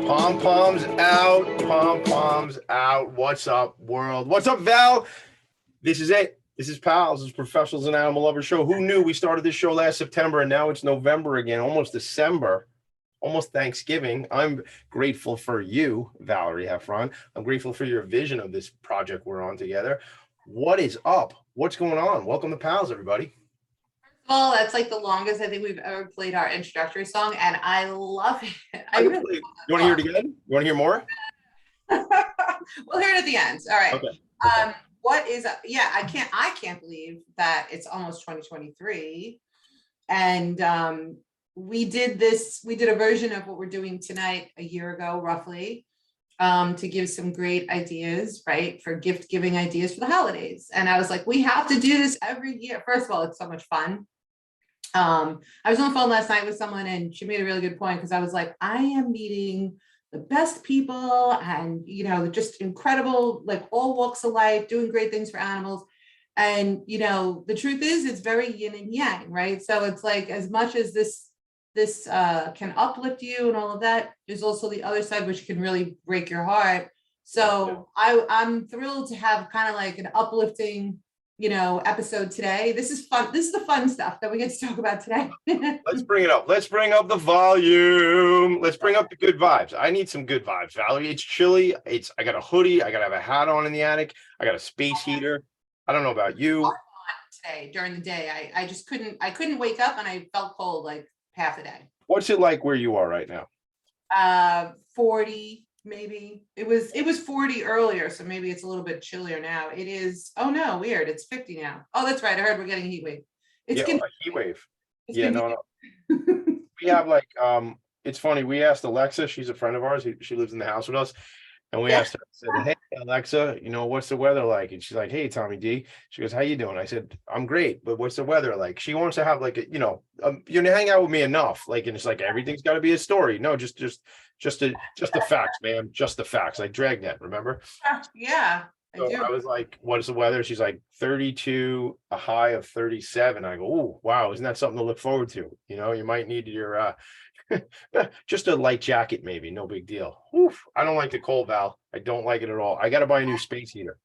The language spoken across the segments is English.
Pom-poms out, pom-poms out. What's up, world? What's up, Val? This is it. This is P.A.L. This is Professionals and Animal Lovers Show. Who knew we started this show last September and now it's November again, almost December, almost Thanksgiving. I'm grateful for you, Valerie Heffron. I'm grateful for your vision of this project we're on together. What is up? What's going on? Welcome to P.A.L.s, everybody. Well, that's like the longest I think we've ever played our introductory song, and I love it. You want to hear it again? You want to hear more? We'll hear it at the end. All right. Okay. What is yeah, I can't believe that it's almost 2023. And we did a version of what we're doing tonight a year ago, roughly, to give some great ideas, right? For gift giving ideas for the holidays. And I was like, we have to do this every year. First of all, it's so much fun. I was on the phone last night with someone and she made a really good point, because I was like, I am meeting the best people and, you know, just incredible, like all walks of life, doing great things for animals. And, you know, the truth is it's very yin and yang, right? So it's like, as much as this can uplift you and all of that, there's also the other side, which can really break your heart. So I'm thrilled to have kind of like an uplifting, you know, episode today. This is fun. This is the fun stuff that we get to talk about today. Let's bring it up. Let's bring up the volume. Let's bring up the good vibes. I need some good vibes, Valerie. It's chilly. I got a hoodie. I got to have a hat on in the attic. I got a space heater. I don't know about you. Today during the day, I just couldn't wake up and I felt cold like half the day. What's it like where you are right now? 40. Maybe it was 40 earlier, so maybe it's a little bit chillier now. It is, oh no, weird, it's 50 now. Oh, that's right, I heard we're getting a heat wave. A heat wave. No. We have like it's funny, we asked Alexa, she's a friend of ours, she lives in the house with us, and we asked her, I said, hey Alexa, you know, what's the weather like? And she's like, hey Tommy D. She goes, how you doing? I said, I'm great, but what's the weather like? She wants to have like a, you know, you hang out with me enough, like, and it's like everything's got to be a story. No, just the facts, man. Just the facts. Like Dragnet, remember? Yeah. I was like, what is the weather? She's like 32, a high of 37. I go, oh, wow, isn't that something to look forward to? You know, you might need your just a light jacket, maybe. No big deal. Oof, I don't like the cold, Val. I don't like it at all. I got to buy a new space heater.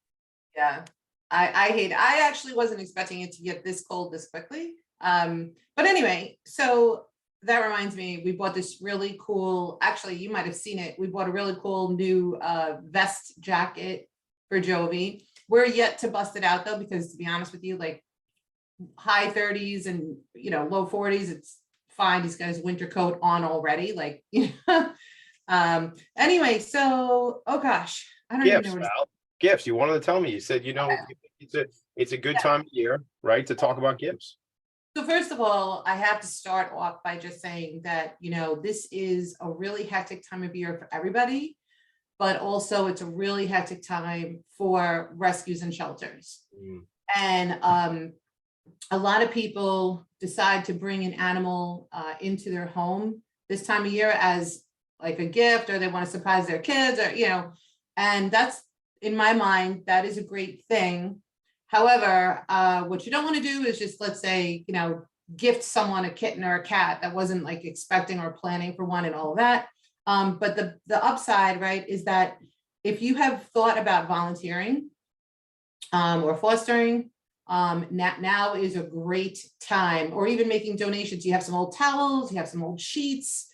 Yeah, I hate it. I actually wasn't expecting it to get this cold this quickly. But anyway, so that reminds me, we bought this really cool, actually, you might have seen it. We bought a really cool new vest jacket for Jovi. We're yet to bust it out though, because to be honest with you, like high 30s and, you know, low 40s, it's fine. He's got his winter coat on already. Like, anyway, so, oh gosh, I don't even know what gifts. You wanted to tell me, you said, you know, it's a good time of year, right, to talk about gifts. So first of all, I have to start off by just saying that, you know, this is a really hectic time of year for everybody, but also it's a really hectic time for rescues and shelters. And a lot of people decide to bring an animal into their home this time of year as like a gift, or they want to surprise their kids, or, you know, and that's, in my mind, that is a great thing. However, what you don't want to do is just, let's say, you know, gift someone a kitten or a cat that wasn't like expecting or planning for one and all of that. But the upside, right, is that if you have thought about volunteering or fostering, now is a great time, or even making donations. You have some old towels, you have some old sheets.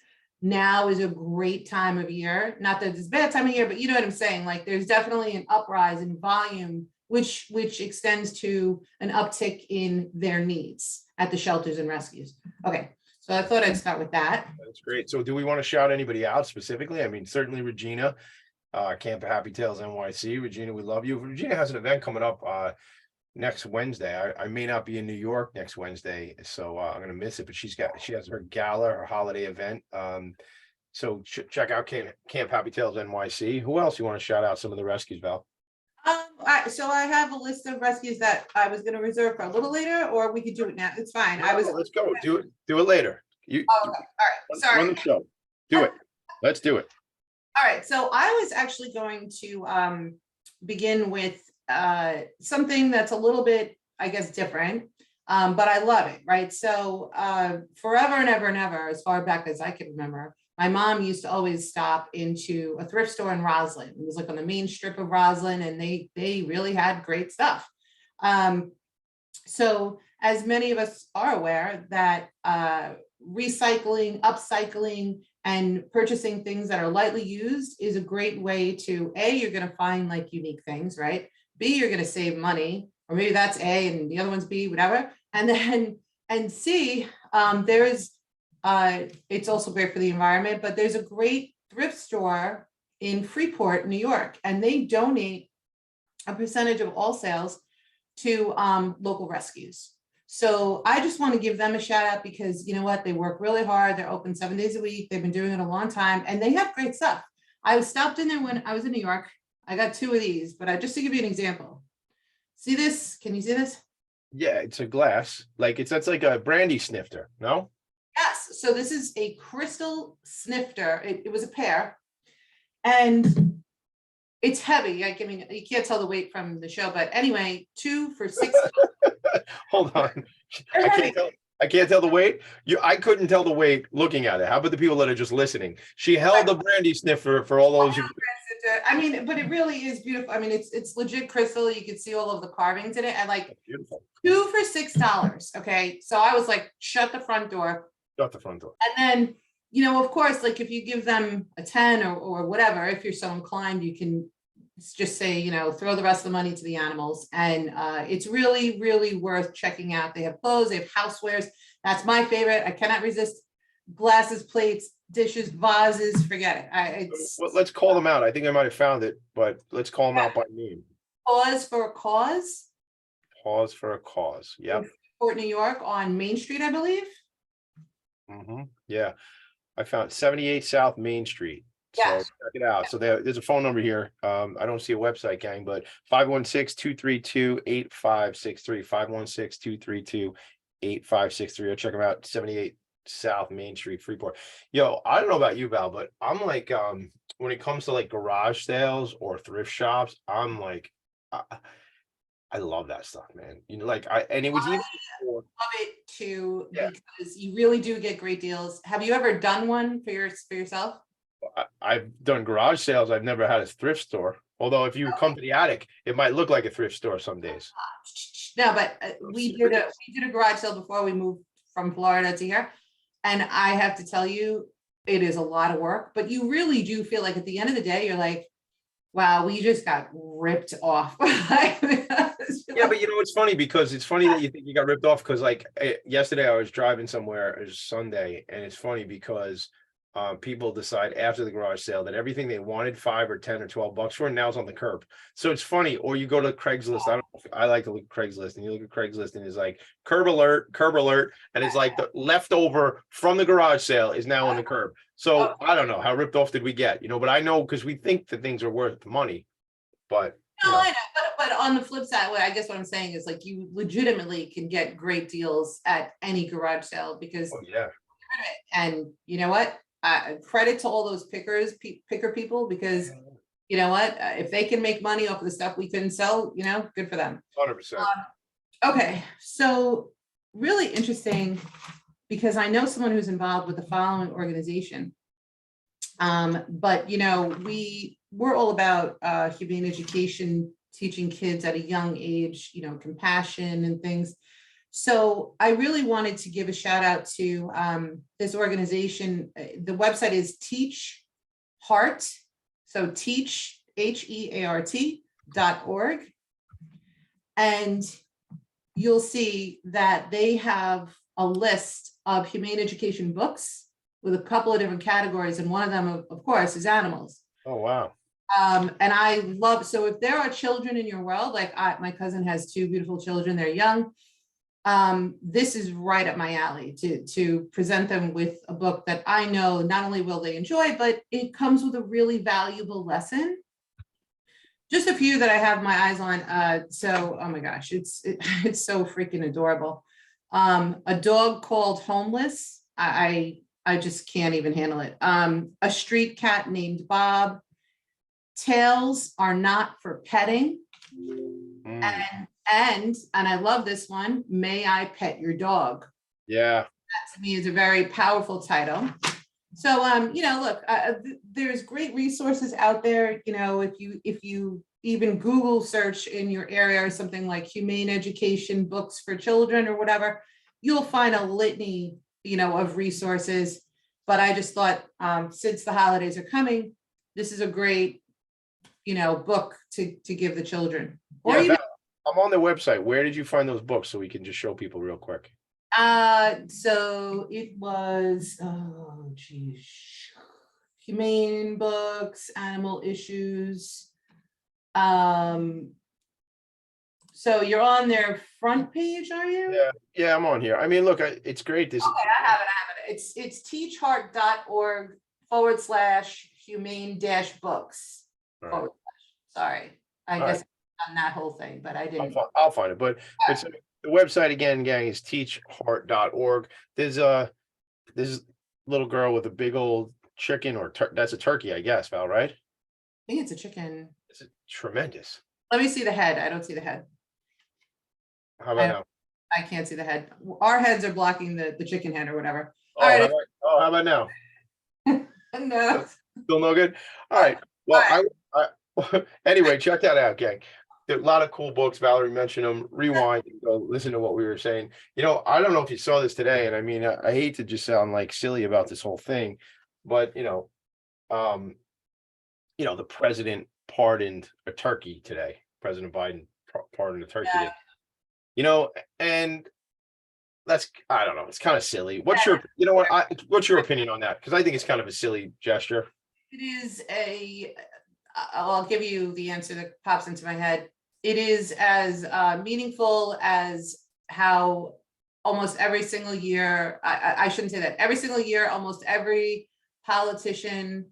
Now is a great time of year. Not that it's a bad time of year, but you know what I'm saying? Like there's definitely an uprise in volume, which extends to an uptick in their needs at the shelters and rescues. Okay, so I thought I'd start with that. That's great. So do we want to shout anybody out specifically? I mean, certainly Regina, Camp of Happy Tales NYC. Regina, we love you. Regina has an event coming up next Wednesday. I may not be in New York next Wednesday, so I'm gonna miss it, but she has her gala, her holiday event. So check out Camp Happy Tales NYC. Who else you want to shout out some of the rescues, Val? So I have a list of rescues that I was gonna reserve for a little later, or we could do it now. It's fine. Let's go. Do it later. Oh, okay. All right, sorry. Run the show. Do it. Let's do it. All right, so I was actually going to begin with something that's a little bit, I guess, different, but I love it, right? So forever and ever and ever, as far back as I can remember, my mom used to always stop into a thrift store in Roslyn. It was like on the main strip of Roslyn, and they really had great stuff. So as many of us are aware that recycling, upcycling, and purchasing things that are lightly used is a great way to, A, you're going to find like unique things, right? B, you're going to save money, or maybe that's A and the other one's B, whatever. And then, and C, it's also great for the environment, but there's a great thrift store in Freeport, New York, and they donate a percentage of all sales to local rescues. So I just want to give them a shout out because you know what, they work really hard. They're open 7 days a week. They've been doing it a long time and they have great stuff. I stopped in there when I was in New York. I got 2 of these, but just to give you an example. See this? Can you see this? Yeah, it's a glass. That's like a brandy snifter, no? Yes. So this is a crystal snifter. It was a pair. And it's heavy. I mean, you can't tell the weight from the show, but anyway, 2 for $6. Hold on. I can't tell the weight. I couldn't tell the weight looking at it. How about the people that are just listening? She held the brandy sniffer for all those. I mean, but it really is beautiful. I mean, it's legit crystal. You can see all of the carvings in it. And like beautiful. 2 for $6. Okay. So I was like, shut the front door. Shut the front door. And then, you know, of course, like if you give them a 10 or whatever, if you're so inclined, you can just say, you know, throw the rest of the money to the animals. And it's really, really worth checking out. They have clothes, they have housewares. That's my favorite. I cannot resist glasses, plates, dishes, vases, forget it. Well, let's call them out. I think I might have found it, but let's call them out by name. Pause for a Cause. Pause for a Cause. Yep. Fort New York on Main Street, I believe. Yeah. I found 78 South Main Street. So Yes. check it out. So there's a phone number here. I don't see a website, gang, but 516-232-8563, 516-232-8563. Or check them out, 78 South Main Street, Freeport. Yo, I don't know about you, Val, but I'm like, when it comes to like garage sales or thrift shops, I'm like, I love that stuff, man. You know, and it was even love it too, yeah. Because you really do get great deals. Have you ever done one for yourself? I've done garage sales. I've never had a thrift store. Although if you come to the attic, it might look like a thrift store some days. No, but we did a garage sale before we moved from Florida to here. And I have to tell you, it is a lot of work, but you really do feel like at the end of the day, you're like, wow, we just got ripped off. Yeah, but you know, it's funny because it's funny that you think you got ripped off because like yesterday I was driving somewhere, it was Sunday, and it's funny because people decide after the garage sale that everything they wanted 5 or 10 or 12 bucks for now is on the curb. So it's funny. Or you go to Craigslist. I like to look at Craigslist, and you look at Craigslist and it's like curb alert, and it's like the leftover from the garage sale is now on the curb. So I don't know how ripped off did we get, you know, but I know because we think that things are worth the money, but no, I know, but on the flip side, I guess what I'm saying is like you legitimately can get great deals at any garage sale because yeah. And you know what? Credit to all those picker people because you know what? If they can make money off of the stuff we couldn't sell, you know, good for them. 100%. Okay, so really interesting because I know someone who's involved with the following organization. But you know, we're all about humane education, teaching kids at a young age, you know, compassion and things. So I really wanted to give a shout out to this organization. The website is Teach Heart. So teach, HEART.org. And you'll see that they have a list of humane education books with a couple of different categories. And one of them, of course, is animals. Oh, wow. And I love, so if there are children in your world, like my cousin has two beautiful children, they're young. This is right up my alley to present them with a book that I know not only will they enjoy, but it comes with a really valuable lesson. Just a few that I have my eyes on. So, oh my gosh, it's so freaking adorable. A dog called Homeless. I just can't even handle it. A street cat named Bob. Tails are not for petting. And I love this one. May I Pet Your Dog? Yeah. That to me is a very powerful title. So, look, there's great resources out there. If you even Google search in your area or something like humane education books for children or whatever, you'll find a litany, of resources. But I just thought, since the holidays are coming, this is a great, book to give the children. Or Yeah, even, I'm on their website. Where did you find those books so we can just show people real quick? So it was, oh geez, humane books, animal issues. So you're on their front page, are you? Yeah, I'm on here. I mean, look, it's great. This Okay, I have it. It's teachheart.org/humane-books. Right. Sorry, I All guess on that whole thing, but I didn't. I'll find it. But it's the website again, gang, is teachheart.org. There's this little girl with a big old chicken, or that's a turkey, I guess, Val, right? I think it's a chicken. It's tremendous. Let me see the head. I don't see the head. How about now? I can't see the head. Our heads are blocking the chicken head or whatever. Oh, All right. how about now? No. Still no good? All right. Well, I anyway, check that out, gang. There are a lot of cool books. Valerie mentioned them. Rewind and go listen to what we were saying. I don't know if you saw this today, and I mean, I hate to just sound like silly about this whole thing, but the president pardoned a turkey today. President Biden pardoned a turkey today. And I don't know, it's kind of silly. What's your opinion on that? Because I think it's kind of a silly gesture. It is I'll give you the answer that pops into my head. It is as meaningful as how almost every single year, I shouldn't say that, every single year, almost every politician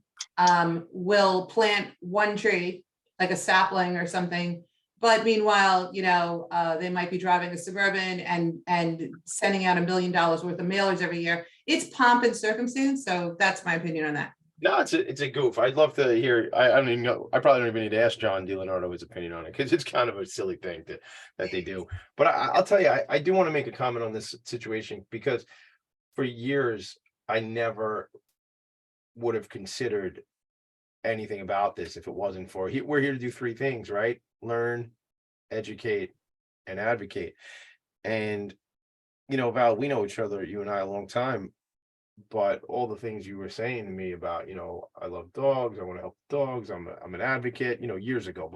will plant one tree, like a sapling or something. But meanwhile, they might be driving a Suburban and sending out $1 million worth of mailers every year. It's pomp and circumstance. So that's my opinion on that. No, it's a goof. I'd love to hear. I don't even know. I probably don't even need to ask John DiLeonardo his opinion on it, because it's kind of a silly thing that they do. But I'll tell you, I do want to make a comment on this situation, because for years I never would have considered anything about this if it wasn't for we're here to do three things, right? Learn, educate, and advocate. And Val, we know each other, you and I, a long time. But all the things you were saying to me about, I love dogs, I want to help dogs, I'm an advocate, years ago,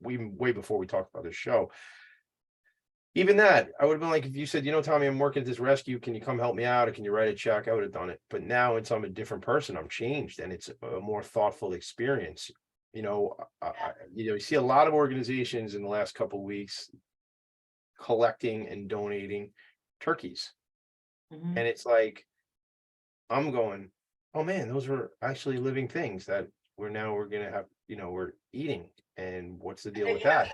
way before we talked about this show. Even that, I would have been like, if you said, Tommy, I'm working at this rescue, can you come help me out, or can you write a check? I would have done it. But now I'm a different person. I'm changed, and it's a more thoughtful experience. You see a lot of organizations in the last couple of weeks collecting and donating turkeys. Mhm. And it's like, I'm going, oh man, those were actually living things that we're going to have, we're eating. And what's the deal with that?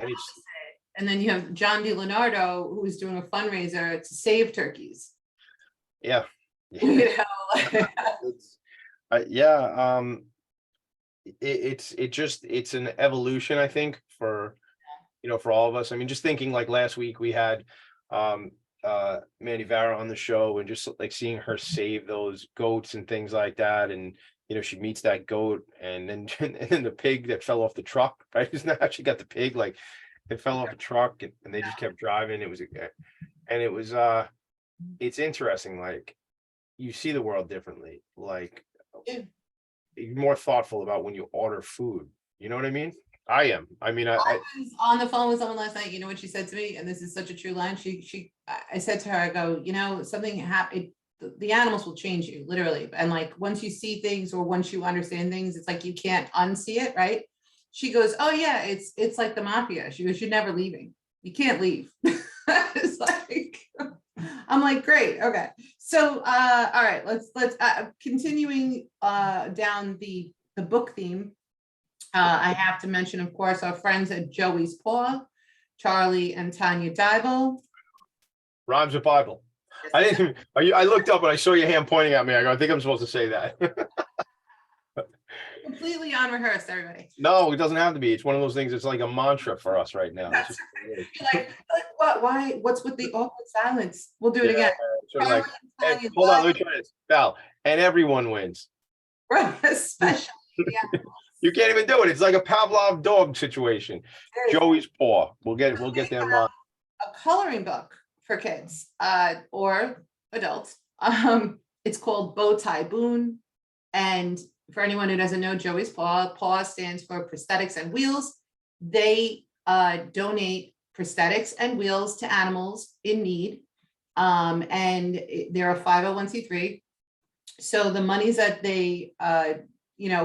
And then you have John DiLeonardo, who's doing a fundraiser to save turkeys. Yeah. It's it's an evolution, I think, for all of us. I mean, just thinking, like last week we had Mandy Vara on the show, and just like seeing her save those goats and things like that, and she meets that goat, and then the pig that fell off the truck, right? Isn't that how she got the pig? Like, it fell off a truck, and they just kept driving. It's interesting, like, you see the world differently, like, you're more thoughtful about when you order food, you know what I mean? I am. I mean, I was on the phone with someone last night. You know what she said to me? And this is such a true line. I said to her, I go, something happened. The animals will change you, literally. And like, once you see things, or once you understand things, it's like you can't unsee it, right? she goes, oh yeah, it's like the mafia. She goes, you're never leaving. You can't leave. It's like, I'm like, great, okay. So all right, let's continuing down the book theme. I have to mention, of course, our friends at Joey's Paw, Charlie and Tanya Dival. Rhymes with Bible. I didn't. I looked up and I saw your hand pointing at me. I go, I think I'm supposed to say that. Completely unrehearsed, everybody. No, it doesn't have to be. It's one of those things. It's like a mantra for us right now. It's just, like what? Why? What's with the awkward silence? We'll do it again. sort of like, Charlie and hey, Tanya hold on, Dival. let me try this. Val, and everyone wins. Right, especially. Yeah. You can't even do it. It's like a Pavlov dog situation. Joey's Paw. We'll get them on. A coloring book for kids or adults. It's called Bow Tie Boon. And for anyone who doesn't know, Joey's Paw, PAW stands for prosthetics and wheels. They donate prosthetics and wheels to animals in need. And they're a 501c3. So the monies that they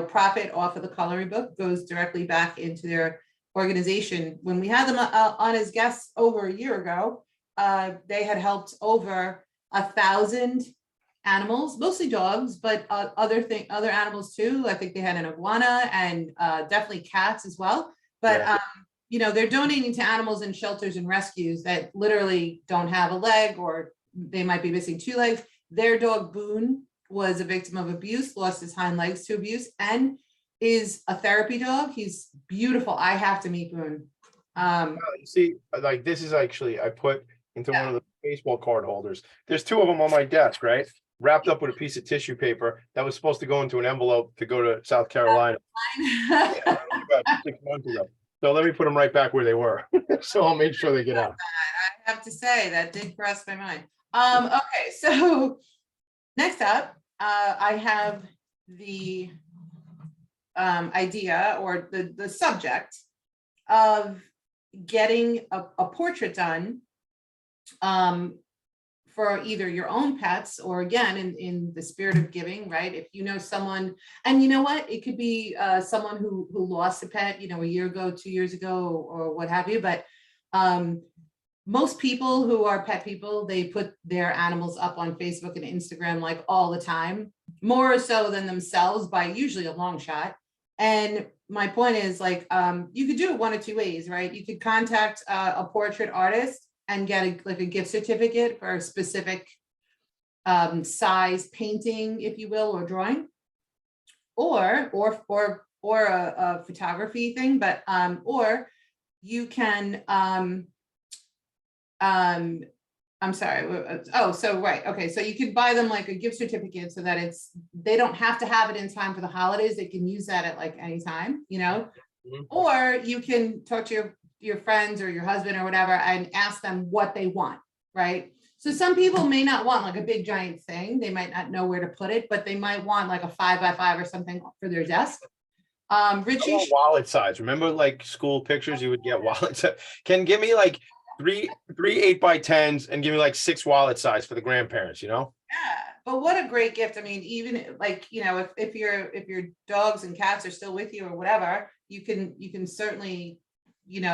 profit off of the coloring book goes directly back into their organization. When we had them on as guests over a year ago, they had helped over 1,000 animals, mostly dogs, but other animals too. I think they had an iguana and definitely cats as well. But they're donating to animals in shelters and rescues that literally don't have a leg, or they might be missing 2 legs. Their dog Boone was a victim of abuse, lost his hind legs to abuse, and is a therapy dog. He's beautiful. I have to meet Boone. You see, like this is actually, I put into one of the baseball card holders. There's 2 of them on my desk, right? Wrapped up with a piece of tissue paper that was supposed to go into an envelope to go to South Carolina. About 6 months ago. So let me put them right back where they were. So I'll make sure they get out. I have to say that did cross my mind. Okay, so next up, I have the idea or the subject of getting a portrait done for either your own pets or, again, in the spirit of giving, right? If you know someone, and you know what, it could be someone who lost a pet, a year ago, 2 years ago, or what have you. But most people who are pet people, they put their animals up on Facebook and Instagram like all the time, more so than themselves by usually a long shot. And my point is, like, you could do it one of 2 ways, right? You could contact a portrait artist and get a gift certificate for a specific size painting, if you will, or drawing, or a photography thing. But or you can I'm sorry. Oh, so right. Okay. So you could buy them like a gift certificate so that they don't have to have it in time for the holidays. They can use that at like any time, Mhm. or you can talk to your friends or your husband or whatever and ask them what they want. Right. So some people may not want like a big giant thing. They might not know where to put it, but they might want like a 5x5 or something for their desk. Richie, wallet size. Remember, like school pictures, you would get wallet size. Can give me like three 8x10s and give me like 6 wallet size for the grandparents. Yeah, but what a great gift. I mean, even like, if your dogs and cats are still with you or whatever, you can certainly,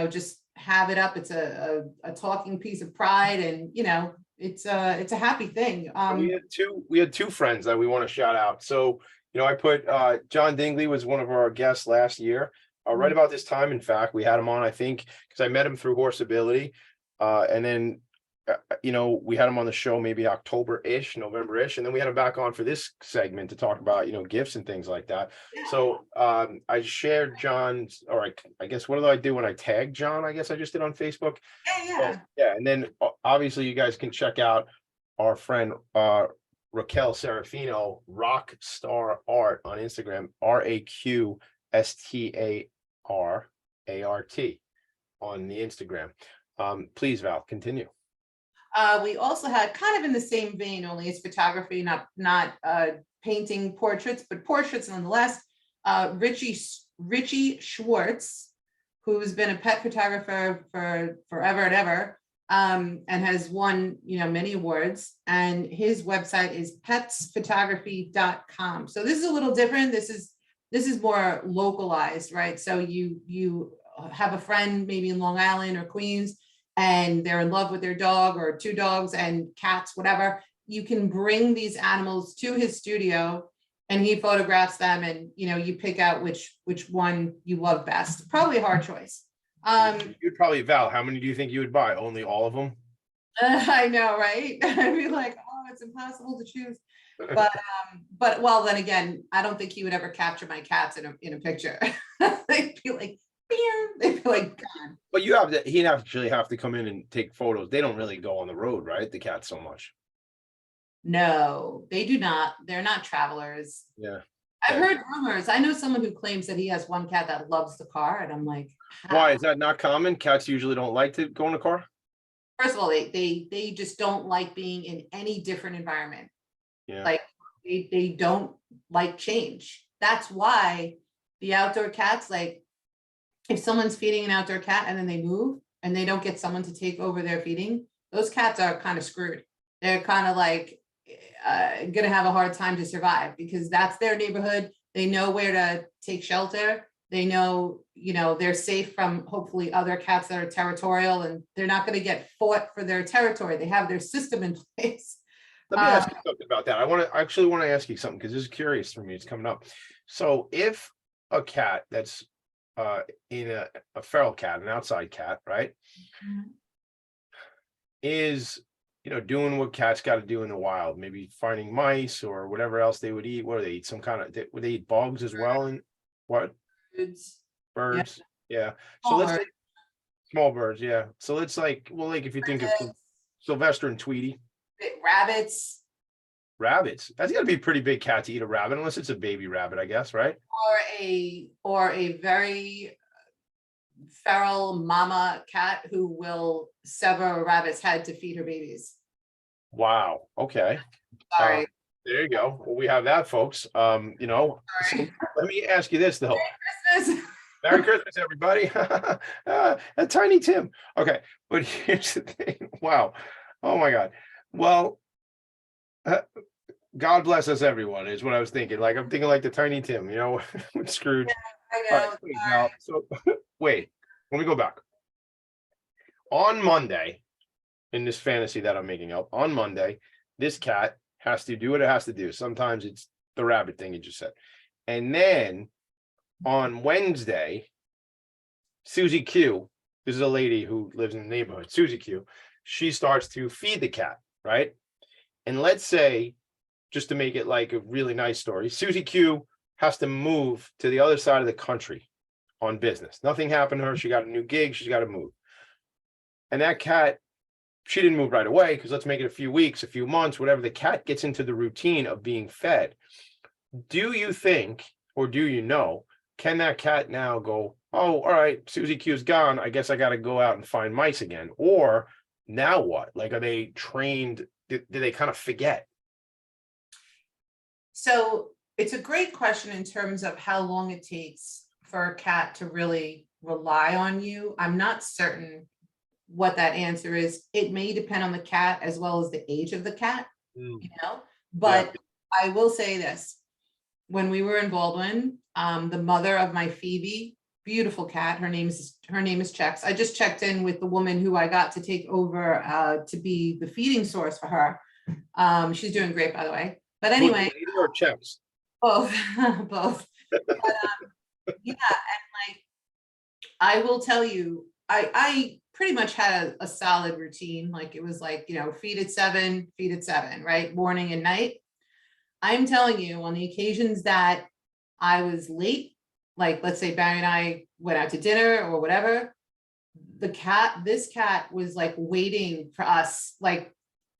just have it up. It's a talking piece of pride, and it's a happy thing. We had 2 friends that we want to shout out. So, I put John Dingley was one of our guests last year. Right about this time, in fact, we had him on, I think, because I met him through Horse Ability. And then, we had him on the show maybe October-ish, November-ish, and then we had him back on for this segment to talk about, gifts and things like that. So I shared John's, or I guess, what do I do when I tag John? I guess I just did on Facebook. Yeah. And then obviously you guys can check out our friend Raquel Serafino, Rockstar Art on Instagram, RAQSTARART on the Instagram. Please, Val, continue. We also had, kind of in the same vein, only it's photography, not painting portraits, but portraits nonetheless. Richie Schwartz, who's been a pet photographer for forever and ever, and has won many awards. And his website is petsphotography.com. So this is a little different. This is this is more localized, right? So you have a friend maybe in Long Island or Queens, and they're in love with their dog or two dogs and cats, whatever. You can bring these animals to his studio and he photographs them, and you pick out which one you love best. Probably a hard choice. You'd probably, Val, how many do you think you would buy? Only all of them? I know, right? I'd be like, oh, it's impossible to choose. But well, then again, I don't think he would ever capture my cats in a picture. They'd be like, "Meow." They'd be like, gone. But you have to, he'd actually have to come in and take photos. They don't really go on the road, right? The cats so much. No, they do not. They're not travelers. Yeah. I've heard rumors. I know someone who claims that he has one cat that loves the car, and I'm like, Why how? is that not common? Cats usually don't like to go in a car. First of all, they just don't like being in any different environment. Yeah. Like they don't like change. That's why the outdoor cats, like if someone's feeding an outdoor cat and then they move and they don't get someone to take over their feeding, those cats are kind of screwed. They're kind of like gonna have a hard time to survive, because that's their neighborhood. They know where to take shelter. They know, they're safe from hopefully other cats that are territorial, and they're not going to get fought for their territory. They have their system in place. Let me ask you something about that. I actually want to ask you something because this is curious for me. It's coming up. So if a cat that's in a feral cat, an outside cat, right, is doing what cats got to do in the wild, maybe finding mice or whatever else they would eat. What do they eat? Some kind of, would they eat bugs as well? And what? Foods. Birds? Yeah. So Small let's birds. say small birds. Yeah. So let's like, well, like if you think of Sylvester and Tweety. Rabbits, Rabbits. That's got to be a pretty big cat to eat a rabbit, unless it's a baby rabbit, I guess, right? or a very feral mama cat who will sever a rabbit's head to feed her babies. Wow. Okay. Sorry. There you go. Well, we have that, folks. So let me ask you this though. Christmas. Merry Christmas, everybody. A tiny Tim. Okay, but here's the thing. Wow. Oh my God. Well, God bless us, everyone, is what I was thinking. Like I'm thinking like the tiny Tim, with Scrooge. I All know. right, wait, now, so wait, let me go back. On Monday, in this fantasy that I'm making up, on Monday, this cat has to do what it has to do. Sometimes it's the rabbit thing you just said. And then on Wednesday, Susie Q, this is a lady who lives in the neighborhood, Susie Q, she starts to feed the cat, right? And let's say, just to make it like a really nice story, Susie Q has to move to the other side of the country on business. Nothing happened to her. She got a new gig. She's got to move. And that cat, she didn't move right away, because let's make it a few weeks, a few months, whatever. The cat gets into the routine of being fed. Do you think, or do you know, can that cat now go, oh, all right, Susie Q's gone, I guess I got to go out and find mice again? Or now what? Like, are they trained? Do they kind of forget? So it's a great question in terms of how long it takes for a cat to really rely on you. I'm not certain what that answer is. It may depend on the cat as well as the age of the cat, but I will say this. When we were in Baldwin, the mother of my Phoebe, beautiful cat, her name is Chex. I just checked in with the woman who I got to take over to be the feeding source for her. She's doing great, by the way. But anyway, or Chex? both. Both. But, yeah, and like I will tell you, I pretty much had a solid routine. Like it was like, feed at 7, right? Morning and night. I'm telling you, on the occasions that I was late, like let's say Barry and I went out to dinner or whatever, this cat was like waiting for us, like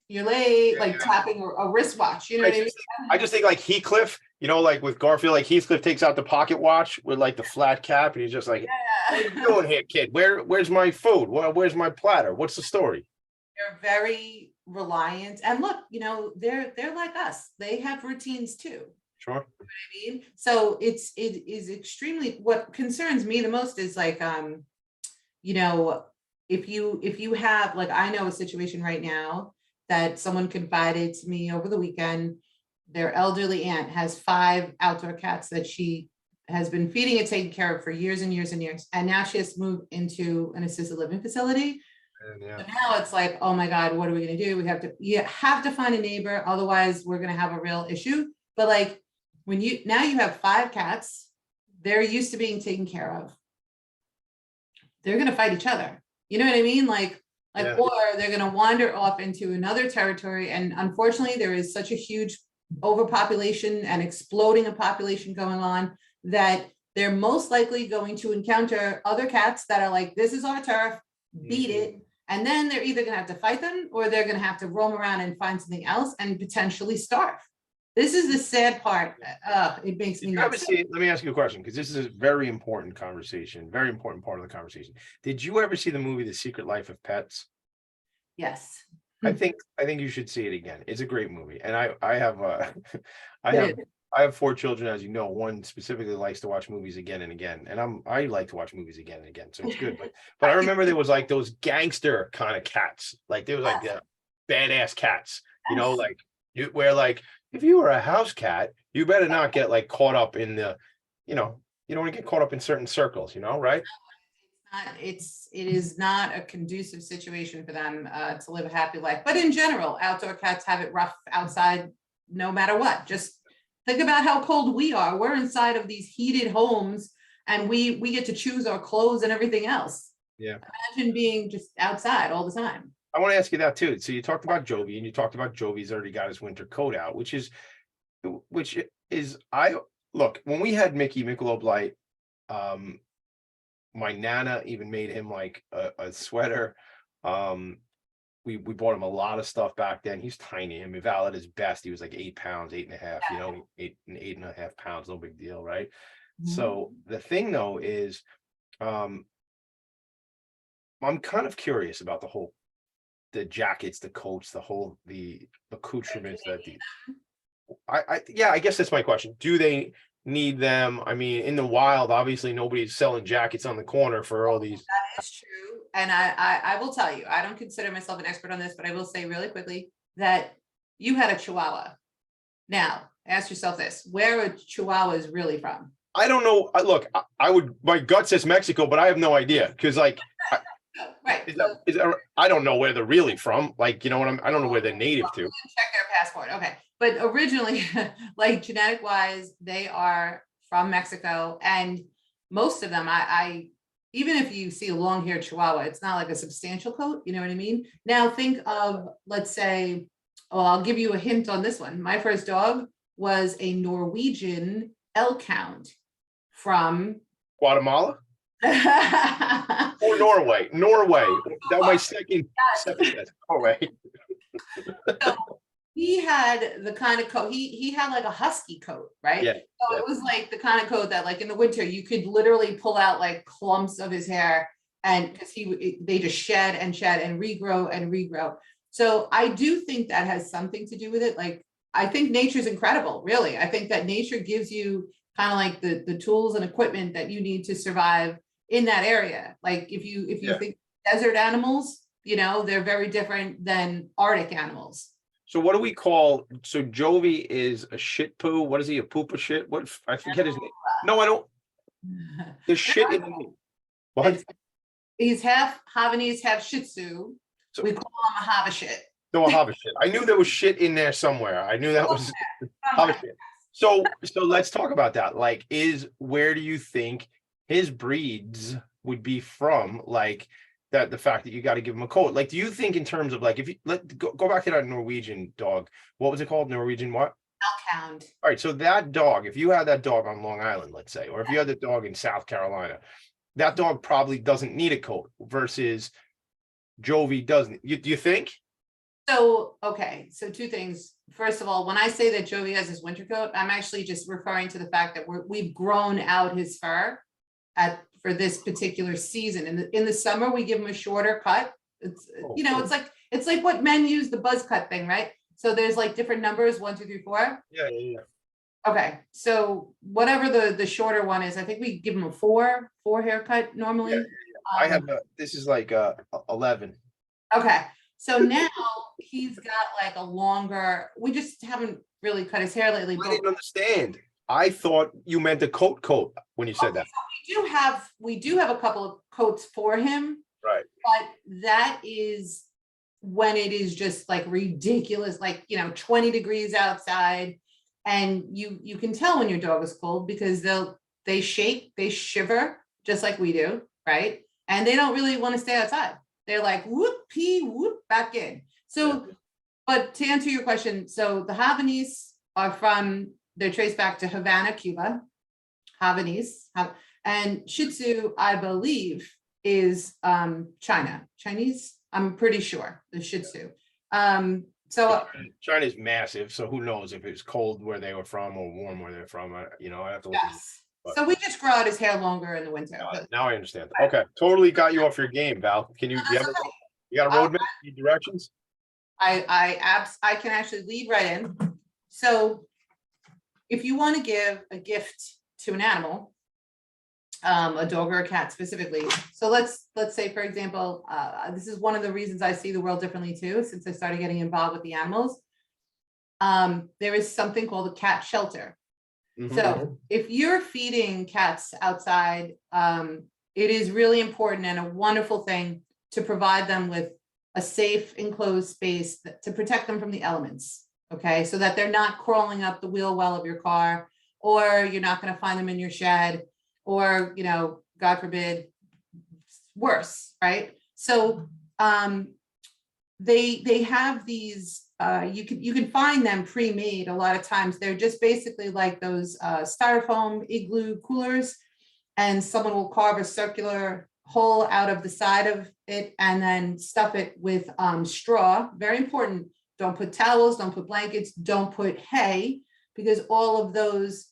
you're late, like tapping a wristwatch, you know what I mean? I just think like Heathcliff, like with Garfield, like Heathcliff takes out the pocket watch with like the flat cap, and he's just like, what are you doing here, kid? Where's my food? Where's my platter? What's the story? They're very reliant, and look, they're like us. They have routines too. Sure. You know what I mean? So it is extremely, what concerns me the most is like, if you have, like, I know a situation right now that someone confided to me over the weekend. Their elderly aunt has 5 outdoor cats that she has been feeding and taking care of for years and years and years. And now she has to move into an assisted living facility. And yeah, So now it's like, oh my God, what are we gonna do? You have to find a neighbor, otherwise we're gonna have a real issue. But like, when now you have 5 cats, they're used to being taken care of. They're gonna fight each other. You know what I mean? Like, yeah. or they're gonna wander off into another territory. And unfortunately, there is such a huge overpopulation and exploding of population going on that they're most likely going to encounter other cats that are like, this is our turf, beat it. And then they're either gonna have to fight them, or they're gonna have to roam around and find something else and potentially starve. This is the sad part. It makes me Did you ever nuts. see, let me ask you a question, because this is a very important conversation, very important part of the conversation. Did you ever see the movie The Secret Life of Pets? Yes. I think you should see it again. It's a great movie. And I have I It have is. I have 4 children, as you know. One specifically likes to watch movies again and again. And I like to watch movies again and again. So it's good. But I remember there was like those gangster kind of cats. Like there was like badass cats, like where like if you were a house cat, you better not get like caught up in the, you don't want to get caught up in certain circles, right? It is not a conducive situation for them to live a happy life. But in general, outdoor cats have it rough outside no matter what. Just think about how cold we are. We're inside of these heated homes, and we get to choose our clothes and everything else. Yeah. Imagine being just outside all the time. I want to ask you that too. So you talked about Jovi, and you talked about Jovi's already got his winter coat out, which is I look, when we had Mickey Michelob Light, my Nana even made him like a sweater. We bought him a lot of stuff back then. He's tiny. I mean, Val at his best, he was like 8 pounds, 8.5, 8.5 pounds, no big deal, right? So the thing though is, I'm kind of curious about the jackets, the coats, the accoutrements that I guess that's my question. Do they need them? I mean, in the wild, obviously nobody's selling jackets on the corner for all these. That is true. And I will tell you, I don't consider myself an expert on this, but I will say really quickly that you had a Chihuahua. Now, ask yourself this, where are Chihuahuas really from? I don't know. Look, I would, my gut says Mexico, but I have no idea. Cause like, Right. I don't know where they're really from. Like, I don't know where they're native to. Check their passport. Okay. But originally, like genetic wise, they are from Mexico, and most of them, I even if you see a long-haired Chihuahua, it's not like a substantial coat. You know what I mean? Now think of, let's say, I'll give you a hint on this one. My first dog was a Norwegian elk hound from Guatemala or Norway. That was my second guess. Norway. So he had the kind of coat, he had like a husky coat, right? Yeah. So it was like the kind of coat that like in the winter, you could literally pull out like clumps of his hair, and because they just shed and regrow and regrow. So I do think that has something to do with it. Like, I think nature's incredible, really. I think that nature gives you kind of like the tools and equipment that you need to survive in that area. Like if you think desert animals, they're very different than Arctic animals. So what do we call, so Jovi is a shit poo? What is he, a poopa shit? What, I forget his name. No, I don't. There's shit in the name. What? He's half Havanese, half Shih Tzu. So, we call him a Hava-shit. No, a Hava shit. I knew there was shit in there somewhere. I knew that was Hava shit. So let's talk about that. Like, where do you think his breeds would be from? Like, that the fact that you got to give him a coat. Like, do you think in terms of like, if you go back to that Norwegian dog, what was it called? Norwegian what? Elk hound. All right, so that dog, if you had that dog on Long Island, let's say, or if you had the dog in South Carolina, that dog probably doesn't need a coat versus Jovi doesn't. Do you think? So, okay, so 2 things. First of all, when I say that Jovi has his winter coat, I'm actually just referring to the fact that we've grown out his fur for this particular season. In the summer, we give him a shorter cut. It's cool. it's like what men use, the buzz cut thing, right? So there's like different numbers, 1, 2, 3, 4. Yeah. Okay, so whatever the shorter one is, I think we give him a 4 haircut normally. Yeah. I have this is like 11. Okay, so now he's got like a longer. We just haven't really cut his hair lately. I didn't understand. I thought you meant the coat when you said that. We do have a couple of coats for him, Right. but that is when it is just like ridiculous, like, 20 degrees outside. And you can tell when your dog is cold because they shake, they shiver, just like we do, right? And they don't really want to stay outside. They're like, whoop, pee, whoop, back in. So, but to answer your question, so the Havanese they're traced back to Havana, Cuba, Havanese, and Shih Tzu, I believe, is Chinese. I'm pretty sure the Shih Tzu. So China's massive, so who knows if it's cold where they were from or warm where they're from. I have to look. yes. So we just grow out his hair longer in the winter. Now I understand. Okay, totally got you off your game, Val. Can you? You got a roadmap? Need directions? I can actually lead right in. So if you want to give a gift to an animal, a dog or a cat specifically. So let's say, for example, this is one of the reasons I see the world differently too, since I started getting involved with the animals. There is something called a cat shelter. Mhm. So if you're feeding cats outside, it is really important and a wonderful thing to provide them with a safe enclosed space to protect them from the elements. Okay, so that they're not crawling up the wheel well of your car, or you're not going to find them in your shed, or, God forbid, worse, right? So they have these, you can find them pre-made a lot of times. They're just basically like those styrofoam igloo coolers, and someone will carve a circular hole out of the side of it and then stuff it with straw. Very important. Don't put towels, don't put blankets, don't put hay, because all of those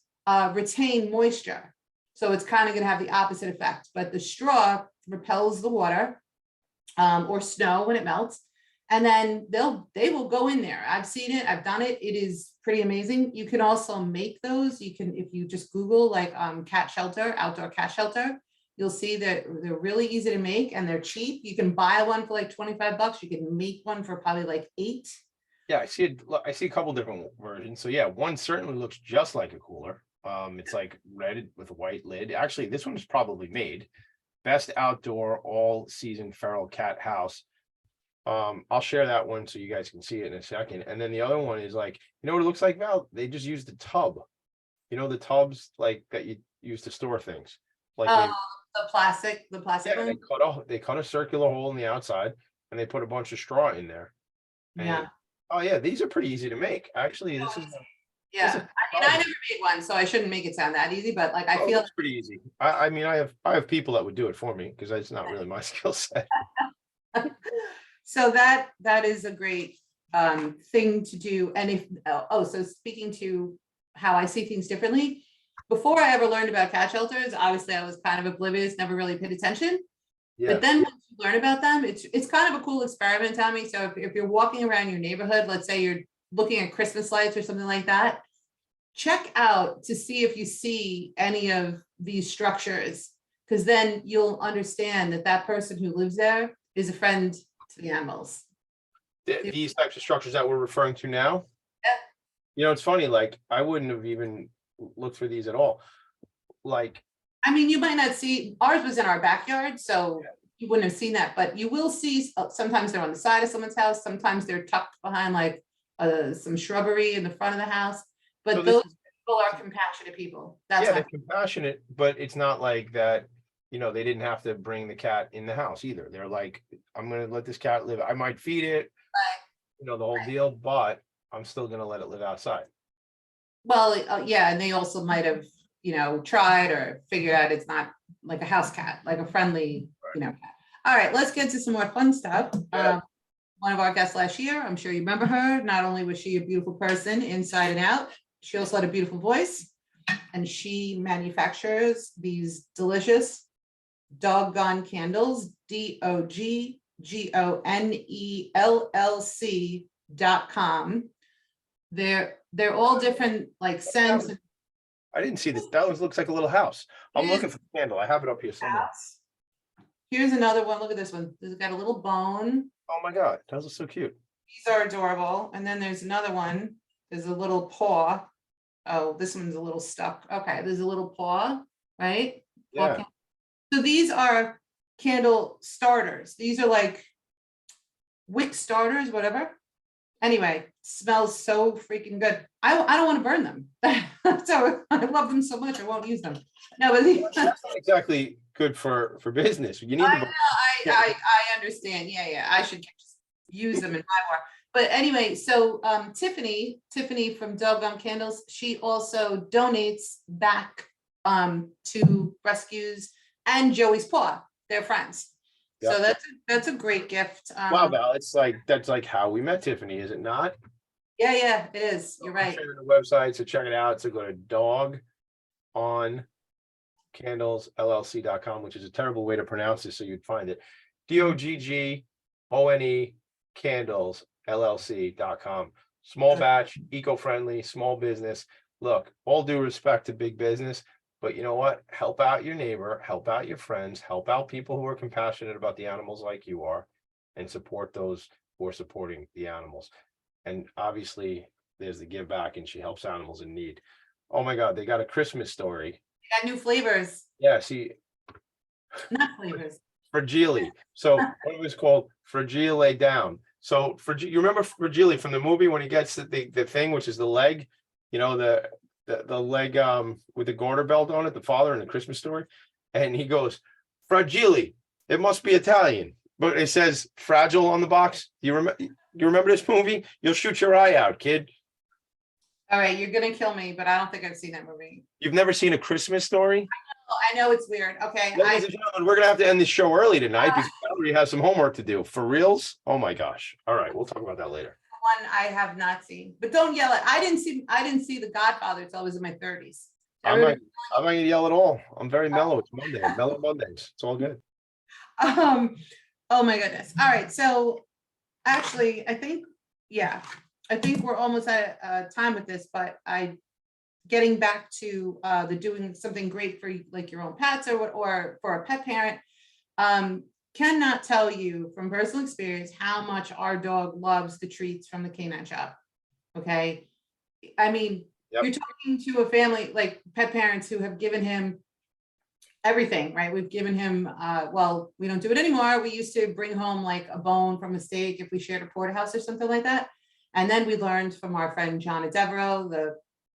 retain moisture. So it's kind of going to have the opposite effect, but the straw repels the water or snow when it melts. And then they will go in there. I've seen it, I've done it. It is pretty amazing. You can also make those. You can, if you just Google like cat shelter, outdoor cat shelter, you'll see that they're really easy to make and they're cheap. You can buy one for like 25 bucks. You can make one for probably like $8. Yeah, I see a couple different versions. So yeah, one certainly looks just like a cooler. It's like red with a white lid. Actually, this one is probably made. Best outdoor all season feral cat house. I'll share that one so you guys can see it in a second. And then the other one is like, you know what it looks like, Val? They just use the tub. The tubs like that you use to store things. Like The plastic yeah, one. they cut a circular hole in the outside and they put a bunch of straw in there. And, Yeah. oh yeah, these are pretty easy to make. Actually, this is I never made one, so I shouldn't make it sound that easy, but like I feel it's pretty easy. I mean, I have people that would do it for me because it's not really my skill set. so that is a great thing to do. And if so speaking to how I see things differently, before I ever learned about cat shelters, obviously I was kind of oblivious, never really paid attention. Yeah. But then once you learn about them, it's kind of a cool experiment, Tommy. So if you're walking around your neighborhood, let's say you're looking at Christmas lights or something like that, check out to see if you see any of these structures, because then you'll understand that person who lives there is a friend to the animals. These types of structures that we're referring to now. Yeah. It's funny, like I wouldn't have even looked for these at all. Like, I mean, you might not see, ours was in our backyard, so you wouldn't have seen that, but you will see sometimes they're on the side of someone's house, sometimes they're tucked behind like some shrubbery in the front of the house. But those people are compassionate people. That's they're compassionate, but it's not like that, they didn't have to bring the cat in the house either. They're like, I'm going to let this cat live. I might feed it, the whole deal, but I'm still going to let it live outside. Well, yeah, and they also might have, tried or figured out it's not like a house cat, like a friendly, cat. All right, let's get to some more fun stuff. One of our guests last year, I'm sure you remember her. Not only was she a beautiful person inside and out, she also had a beautiful voice, and she manufactures these delicious doggone candles, DOGGONELLC.com. They're all different like scents. I didn't see this. That looks like a little house. I'm looking for the candle. I have it up here somewhere. Here's another one. Look at this one. This has got a little bone. Oh my God, those are so cute. These are adorable. And then there's another one. There's a little paw. Oh, this one's a little stuck. Okay, there's a little paw, right? Paw Yeah. so these are candle starters. These are like wick starters, whatever. Anyway, smells so freaking good. I don't want to burn them. So I love them so much, I won't use them. No, but That's not exactly good for business. You need I to. know, I understand. Yeah, yeah. I should just use them in my work. But anyway, so Tiffany from Doggone Candles, she also donates back to rescues and Joey's Paw. They're friends. So Yep. that's a great gift. Wow, Val, it's like that's like how we met Tiffany, is it not? Yeah, yeah, it is. You're I'm right. sharing the website, so check it out. So go to doggoncandlesllc.com, which is a terrible way to pronounce this, so you'd find it. DOGGONE candles LLC.com. Small batch, eco-friendly, small business. Look, all due respect to big business, but you know what? Help out your neighbor, help out your friends, help out people who are compassionate about the animals like you are, and support those who are supporting the animals. And obviously, there's the give back, and she helps animals in need. Oh my God, they got a Christmas story. Got new flavors, Yeah, see, not flavors. Fragile. So what it was called Fragile Down. So you remember Fragile from the movie when he gets the thing, which is the leg, you know, the leg with the garter belt on it, the father in the Christmas story. And he goes, Fragile. It must be Italian. But it says fragile on the box. You remember this movie? You'll shoot your eye out, kid. All right, you're gonna kill me, but I don't think I've seen that movie. You've never seen A Christmas Story? Oh, I know it's weird. Okay, Ladies and gentlemen, we're gonna have to end this show early tonight because Valerie has some homework to do. For reals? Oh my gosh. All right, we'll talk about that later. one I have not seen, but don't yell at. I didn't see The Godfather until I was in my 30s. I'm not gonna yell at all. I'm very mellow. It's Monday. Mellow Mondays. It's all good. Oh my goodness. All right, so actually, I think we're almost at time with this, but getting back to the doing something great for like your own pets or for a pet parent. Cannot tell you from personal experience how much our dog loves the treats from the canine shop. Okay. I mean, you're talking to a family like pet parents who have given him everything, right? We've given him, well, we don't do it anymore. We used to bring home like a bone from a steak if we shared a porterhouse or something like that. And then we learned from our friend John Devereaux, the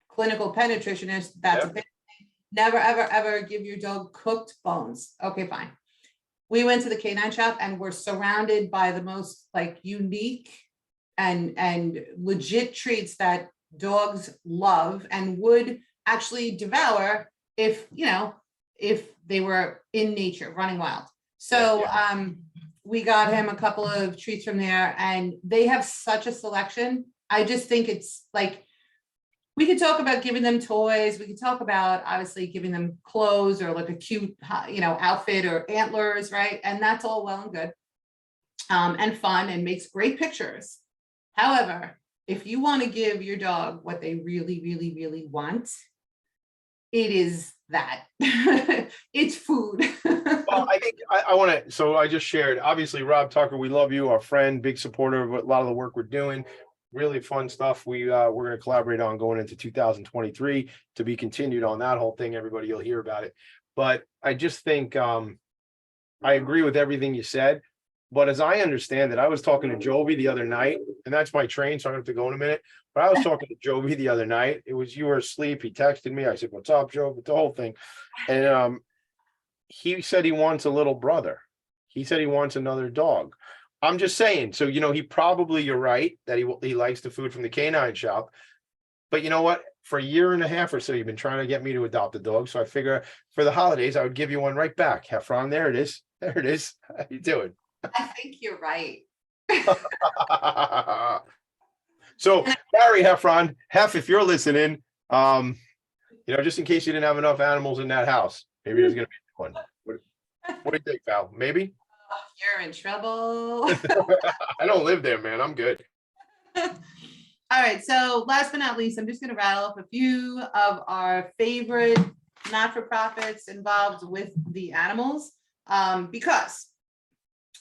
clinical pet nutritionist, that's a big thing. Never, ever, ever give your dog cooked bones. Okay, fine. We went to the canine shop and we're surrounded by the most like unique and legit treats that dogs love and would actually devour if they were in nature running wild. So we got him a couple of treats from there and they have such a selection. I just think it's like, we could talk about giving them toys. We could talk about obviously giving them clothes or like a cute, outfit or antlers, right? And that's all well and good and fun and makes great pictures. However, if you want to give your dog what they really, really, really want, it is that. It's food. Well, I think I want to, so I just shared, obviously, Rob Tucker, we love you, our friend, big supporter of a lot of the work we're doing. Really fun stuff. We're going to collaborate on going into 2023 to be continued on that whole thing. Everybody, you'll hear about it. But I just think I agree with everything you said. But as I understand it, I was talking to Jovi the other night, and that's my train, so I have to go in a minute. But I was talking to Jovi the other night. It was you were asleep. He texted me. I said, "What's up, Joe?" The whole thing. And he said he wants a little brother. He said he wants another dog. I'm just saying, so he probably, you're right, that he likes the food from the canine shop. But you know what? For a year and a half or so, you've been trying to get me to adopt a dog. So I figure for the holidays, I would give you one right back. Heffron, there it is. There it is. How you doing? I think you're right. So Barry Heffron, if you're listening, just in case you didn't have enough animals in that house, maybe there's gonna be one. What do you think, Val? Maybe? You're in trouble. I don't live there, man. I'm good. All right. So last but not least, I'm just going to rattle off a few of our favorite not-for-profits involved with the animals, because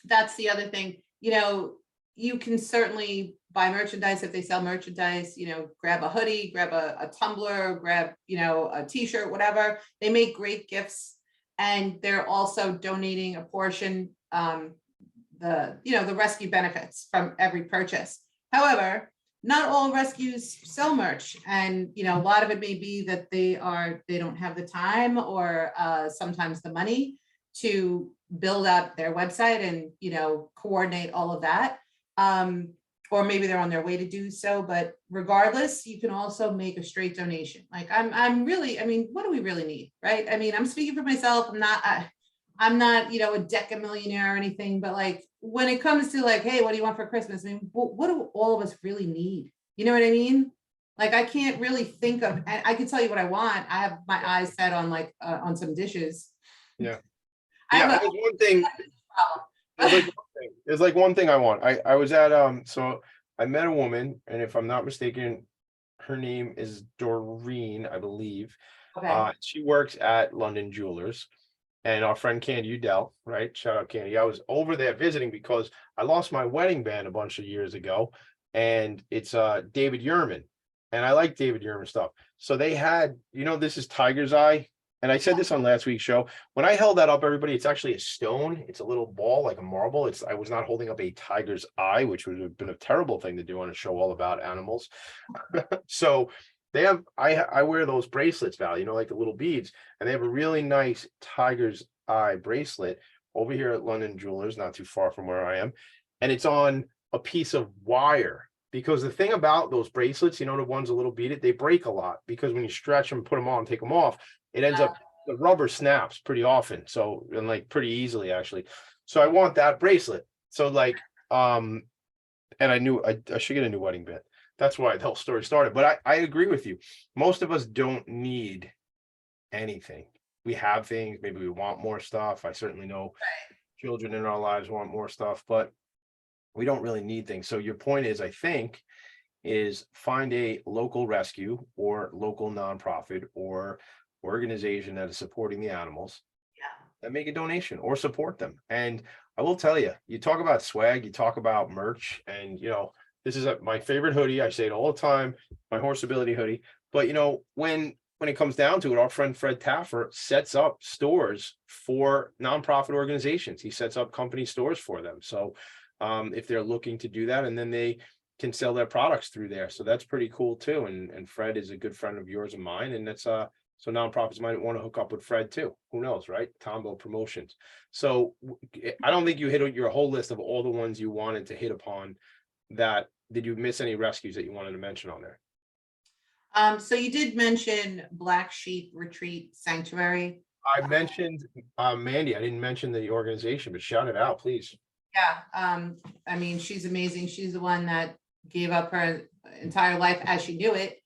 that's the other thing. You can certainly buy merchandise if they sell merchandise, grab a hoodie, grab a tumbler, grab, a t-shirt, whatever. They make great gifts, and they're also donating a portion, the rescue benefits from every purchase. However, not all rescues sell merch, and a lot of it may be that they don't have the time or sometimes the money to build out their website and coordinate all of that, or maybe they're on their way to do so. But regardless, you can also make a straight donation. Like I'm really, what do we really need, right? I'm speaking for myself. I'm not a decamillionaire or anything, but like when it comes to like, hey, what do you want for Christmas? What do all of us really need? You know what I mean? Like I can't really think of, and I can tell you what I want. I have my eyes set on like on some dishes. Yeah. Yeah, there's one thing. There's like one thing I want. I was at so I met a woman, and if I'm not mistaken, her name is Doreen, I believe. Okay. She works at London Jewelers, and our friend Candy Udell, right? Shout out Candy. I was over there visiting because I lost my wedding band a bunch of years ago, and it's David Yurman, and I like David Yurman stuff. So they had, this is Tiger's Eye. And I said this on last week's show. When I held that up, everybody, it's actually a stone. It's a little ball, like a marble. I was not holding up a tiger's eye, which would have been a terrible thing to do on a show all about animals. So they have, I wear those bracelets, Val, like the little beads, and they have a really nice tiger's eye bracelet over here at London Jewelers, not too far from where I am. And it's on a piece of wire. Because the thing about those bracelets, the ones a little beaded, they break a lot because when you stretch them, put them on, take them off, it ends up, the rubber snaps pretty often. So, and like pretty easily actually. So I want that bracelet. So like, and I knew I should get a new wedding band. That's why the whole story started. But I agree with you. Most of us don't need anything. We have things, maybe we want more stuff. I certainly know children in our lives want more stuff, but we don't really need things. So your point is, I think, is find a local rescue or local nonprofit or organization that is supporting the animals. And make a donation or support them. And I will tell you, you talk about swag, you talk about merch, and this is my favorite hoodie. I say it all the time, my horse ability hoodie. But when it comes down to it, our friend Fred Taffer sets up stores for nonprofit organizations. He sets up company stores for them. So if they're looking to do that, and then they can sell their products through there. So that's pretty cool too. And Fred is a good friend of yours and mine. And that's so nonprofits might want to hook up with Fred too. Who knows, right? Tombo Promotions. So I don't think you hit your whole list of all the ones you wanted to hit upon. Did you miss any rescues that you wanted to mention on there? So you did mention Black Sheep Retreat Sanctuary. I mentioned Mandy. I didn't mention the organization, but shout it out, please. Yeah. She's amazing. She's the one that gave up her entire life as she knew it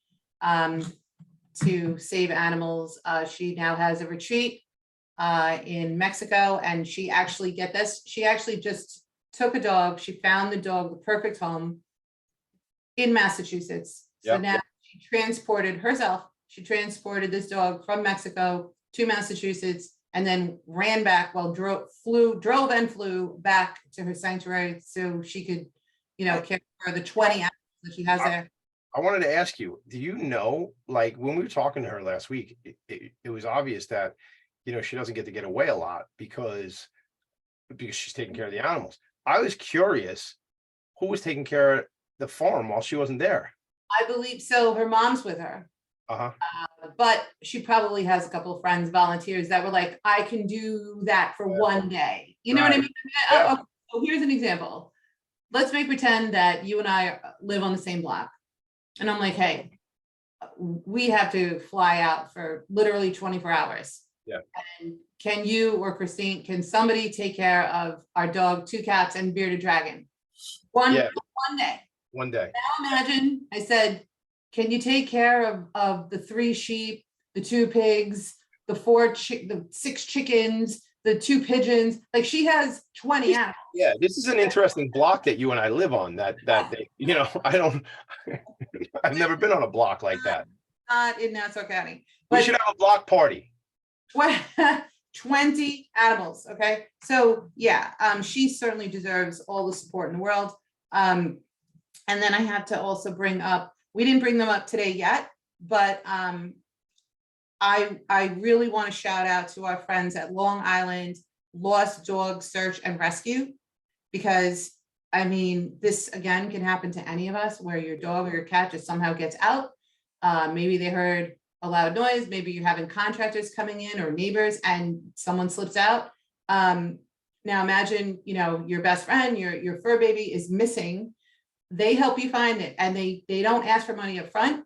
to save animals. She now has a retreat in Mexico, and she actually, get this, she actually just took a dog. She found the dog the perfect home in Massachusetts. So now she transported this dog from Mexico to Massachusetts, and then ran back, drove and flew back to her sanctuary so she could, care for the 20 animals that she has there. I wanted to ask you, do you know, like when we were talking to her last week, it was obvious that, she doesn't get away a lot because she's taking care of the animals. I was curious who was taking care of the farm while she wasn't there. I believe so. Her mom's with her. But she probably has a couple of friends, volunteers that were like, I can do that for one day. You know what I mean? Yeah. Okay, so here's an example. Let's pretend that you and I live on the same block. And I'm like, hey, we have to fly out for literally 24 hours. Yeah. And can you or Christine, can somebody take care of our dog, 2 cats, and bearded dragon? One day. One day. Now imagine, I said, can you take care of the 3 sheep, the 2 pigs, the 6 chickens, the 2 pigeons? Like she has 20 animals. Yeah, this is an interesting block that you and I live on. I've never been on a block like that. Not in Nassau County. We should have a block party. 20 animals. Okay. So yeah, she certainly deserves all the support in the world. And then I have to also bring up, we didn't bring them up today yet, but I really want to shout out to our friends at Long Island Lost Dog Search and Rescue, because I mean, this again can happen to any of us, where your dog or your cat just somehow gets out. Maybe they heard a loud noise, maybe you're having contractors coming in or neighbors and someone slips out. Now imagine, you know, your best friend, your fur baby is missing. They help you find it, and they don't ask for money up front,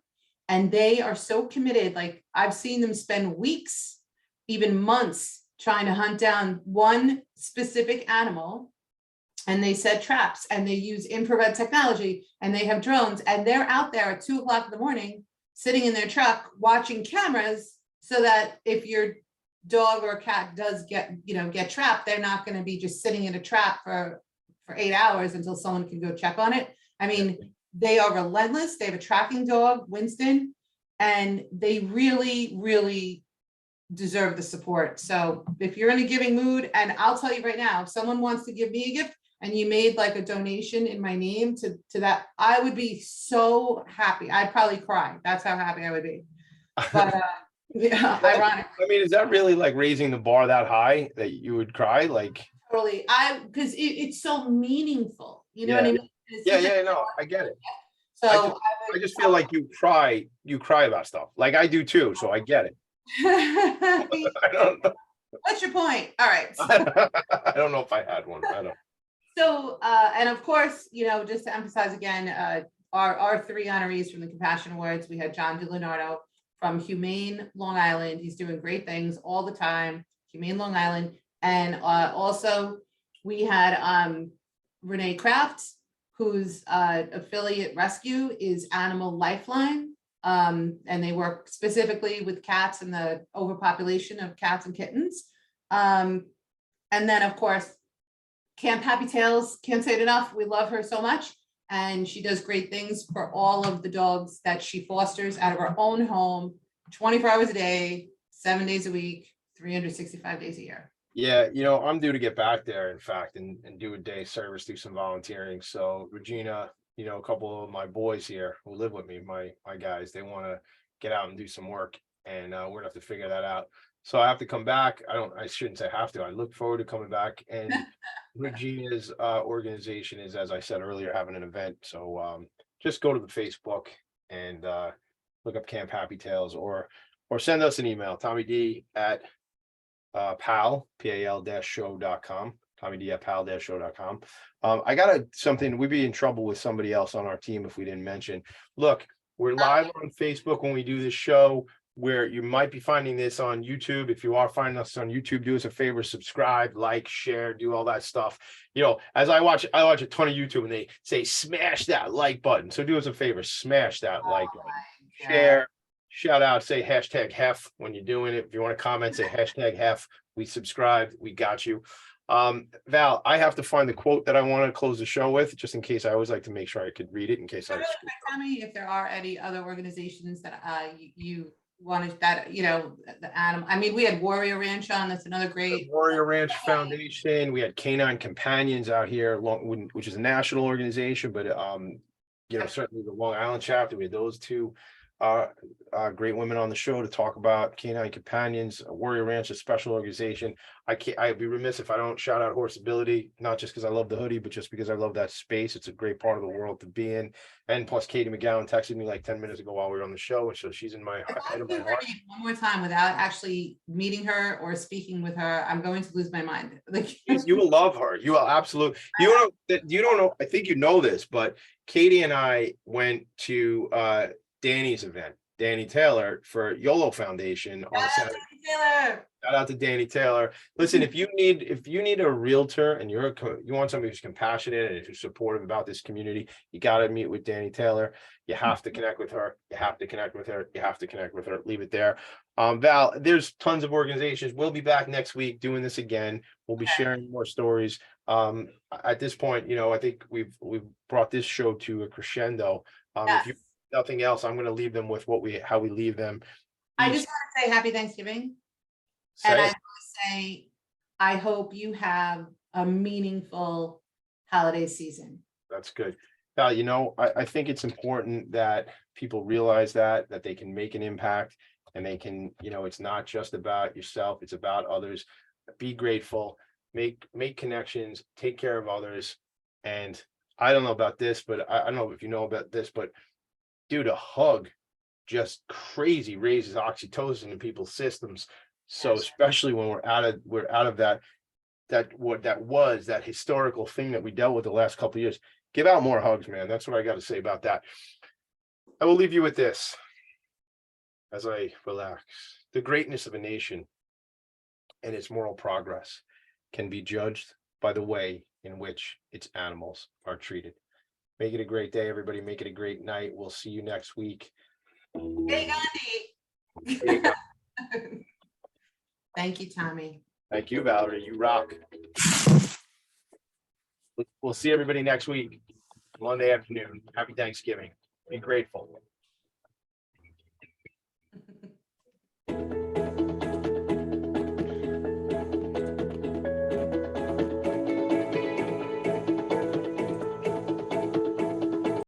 and they are so committed. Like, I've seen them spend weeks, even months, trying to hunt down one specific animal, and they set traps and they use infrared technology and they have drones, and they're out there at 2 o'clock in the morning sitting in their truck watching cameras, so that if your dog or cat does get trapped, they're not going to be just sitting in a trap for 8 hours until someone can go check on it. I mean, they are relentless. They have a tracking dog, Winston, and they really, really deserve the support. So if you're in a giving mood, and I'll tell you right now, if someone wants to give me a gift and you made like a donation in my name to that, I would be so happy. I'd probably cry. That's how happy I would be. But yeah, ironic. I mean, is that really like raising the bar that high that you would cry? Like, Totally. Because it's so meaningful. You know what I mean? It's yeah, such a- no, I get it. So I just feel like you cry about stuff. Like I do too, so I get it. I don't know. What's your point? All right. I don't know if I had one. I don't. So, and of course, you know, just to emphasize again, our three honorees from the Compassion Awards, we had John DiLeonardo from Humane Long Island. He's doing great things all the time, Humane Long Island. And also we had Renee Kraft, whose affiliate rescue is Animal Lifeline. And they work specifically with cats and the overpopulation of cats and kittens. And then, of course, Camp Happy Tails, can't say it enough. We love her so much. And she does great things for all of the dogs that she fosters out of her own home, 24 hours a day, 7 days a week, 365 days a year. Yeah, you know, I'm due to get back there, in fact, and do a day service, do some volunteering. So Regina, you know, a couple of my boys here who live with me, my guys, they want to get out and do some work, and we're gonna have to figure that out. So I have to come back. I shouldn't say have to. I look forward to coming back. And Regina's organization is, as I said earlier, having an event. So just go to the Facebook and look up Camp Happy Tails, or send us an email, Tommy D at P.A.L, P.A.L-show.com, Tommy D at P.A.L-show.com. I got something, we'd be in trouble with somebody else on our team if we didn't mention. Look, we're live on Facebook when we do this show, where you might be finding this on YouTube. If you are finding us on YouTube, do us a favor, subscribe, like, share, do all that stuff. You know, as I watch a ton of YouTube and they say, smash that like button. So do us a favor, smash that like button, share, shout out, say hashtag hef when you're doing it. If you want to comment, say hashtag hef. We subscribed, we got you. Val, I have to find the quote that I want to close the show with, just in case. I always like to make sure I could read it in case I really quick, tell me if there are any other organizations that you wanted, that, you know, the animal. I mean, we had Warrior Ranch on. That's another great Warrior Ranch Foundation. We had Canine Companions out here, which is a national organization, but you know, certainly the Long Island chapter. We had those two great women on the show to talk about Canine Companions. Warrior Ranch, a special organization. I'd be remiss if I don't shout out Horseability, not just because I love the hoodie, but just because I love that space. It's a great part of the world to be in. And plus, Katie McGowan texted me like 10 minutes ago while we were on the show, and so she's in my head of my heart. One more time without actually meeting her or speaking with her, I'm going to lose my mind. Like, you will love her. You will absolutely. You don't know. I think you know this, but Katie and I went to Danny's event, Danny Taylor, for YOLO Foundation on Saturday. Taylor. Shout out to Danny Taylor. Listen, if you need a realtor and you want somebody who's compassionate and who's supportive about this community, you got to meet with Danny Taylor. You have to connect with her. You have to connect with her. You have to connect with her. Leave it there. Val, there's tons of organizations. We'll be back next week doing this again. We'll be sharing more stories. At this point, you know, I think we've brought this show to a crescendo. If you nothing else, I'm going to leave them with how we leave them. I just want to say happy Thanksgiving. And I want to say, I hope you have a meaningful holiday season. That's good. Val, you know, I think it's important that people realize that they can make an impact and they can, you know, it's not just about yourself, it's about others. Be grateful, make connections, take care of others. And I don't know about this, but I don't know if you know about this, but dude, a hug just crazy raises oxytocin in people's systems. So Yes. especially when we're out of that was that historical thing that we dealt with the last couple of years. Give out more hugs, man. That's what I got to say about that. I will leave you with this as I relax. The greatness of a nation and its moral progress can be judged by the way in which its animals are treated. Make it a great day, everybody. Make it a great night. We'll see you next week. Hey, There you go. Gandhi. Thank you, Tommy. Thank you, Valerie. You rock. We'll see everybody next week, Monday afternoon. Happy Thanksgiving. Be grateful.